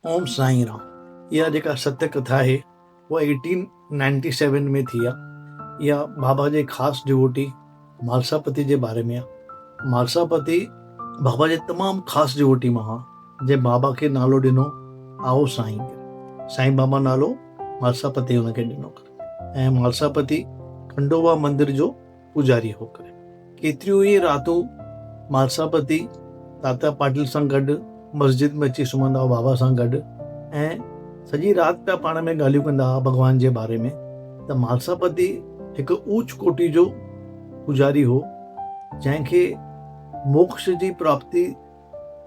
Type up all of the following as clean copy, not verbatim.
ओम साईं राम। इहा जेका सत्य कथा आहे उहा 1897 में थी आहे। इहा बाबा जे ख़ासि डिवोटी मालसापति जे बारे में आहे। मालसापति बाबा जे तमामु ख़ासि डिवोटी मां हुआ जंहिं बाबा खे नालो ॾिनो आओ साईं करे। साईं बाबा नालो मालसापति हुनखे ॾिनो करे ऐं मालसापति खंडोबा मंदिर जो पुजारी हो करे। केतिरियूं ई रातूं मालसापति ताता पाटिल सां गॾु मस्जिद में अची सुम्हंदा हुआ बाबा सां गॾु ऐं सॼी राति पिया पाण में ॻाल्हियूं कंदा हुआ भॻवान जे बारे में। त मालसापति हिकु ऊच कोटि जो पुजारी हो जंहिंखे मोक्ष जी प्राप्ति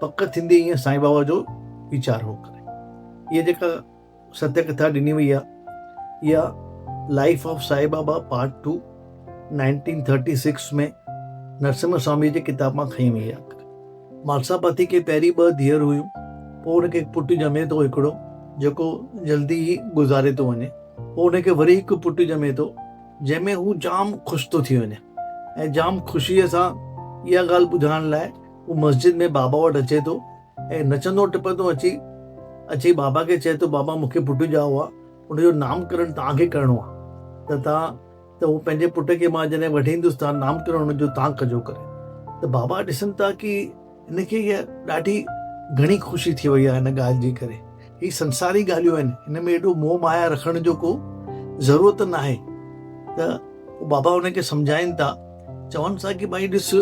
पक थींदी ईअं साईं बाबा जो वीचार हो करे। इहा जेका सत्य कथा ॾिनी वई आहे इहा life of Sai Baba part 2 1936 में नरसिम्हा स्वामी जी किताब मां खई वई आहे। मालसापति खे पहिरीं 2 धीअर हुयूं, पोइ हुनखे पुटु ॼमे थो हिकिड़ो जेको जल्दी ई गुज़ारे थो वञे। पोइ हुनखे वरी हिकु पुटु ॼमे थो जंहिंमें हू जाम ख़ुशि थो थी वञे ऐं जाम ख़ुशीअ सां इहा ॻाल्हि ॿुधाइण लाइ हू मस्जिद में बाबा वटि अचे थो ऐं नचंदो टिपंदो अची बाबा खे चए थो बाबा मूंखे पुटु ॼाओ आहे, हुनजो नामकरण तव्हांखे करिणो आहे त हू पंहिंजे पुट खे मां जॾहिं वठी ईंदुसि तव्हां नामकरण हुनजो तव्हां कजो करे। त बाबा ॾिसनि था की हिनखे इहा ॾाढी घणी ख़ुशी थी वई आहे हिन ॻाल्हि जी करे। ही संसारी ॻाल्हियूं आहिनि, हिन में एॾो मोह माया रखण जो को ज़रूरत न आहे। त बाबा हुनखे सम्झाइनि था, चवनि था की भाई ॾिस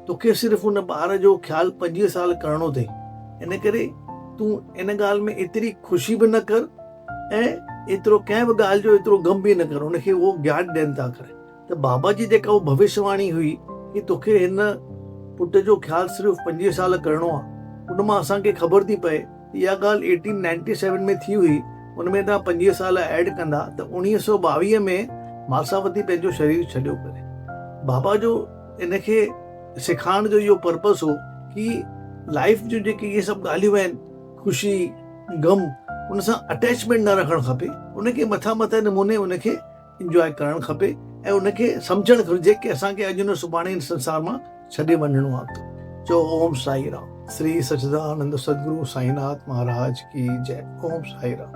तोखे सिर्फ़ु हुन ॿार जो ख़्यालु 25 साल करिणो अथई, इन करे तूं इन ॻाल्हि में एतिरी ख़ुशी बि न कर ऐं एतिरो कंहिं बि ॻाल्हि जो एतिरो ग़म बि न कर। हुनखे उहो ज्ञान ॾियनि था करे। त बाबा जी जेका उहा भविष्यवाणी हुई की तोखे हिन पुट जो ख़्यालु सिर्फ़ु 25 साल करिणो आहे, उन मां असांखे ख़बर थी पए इहा ॻाल्हि 1897 में थी हुई। उन में तव्हां 25 साल ऐड कंदा त 1922 में मालसापति पंहिंजो शरीर छॾियो करे। बाबा जो इनखे सेखारण जो इहो पर्पस हो की लाइफ जो जेके इहे सभु ॻाल्हियूं आहिनि, ख़ुशी गम, उन सां अटैचमेंट न रखणु खपे। उनखे मथे नमूने उनखे इंजॉय करणु खपे ऐं उनखे सम्झणु घुरिजे की असांखे अॼु न सुभाणे इन संसार मां छॾे वञिणो आहे। जो ओम साईं राम। श्री सच्चिदानंद सदगुरु साईनाथ महाराज की जय। ओम साईं राम।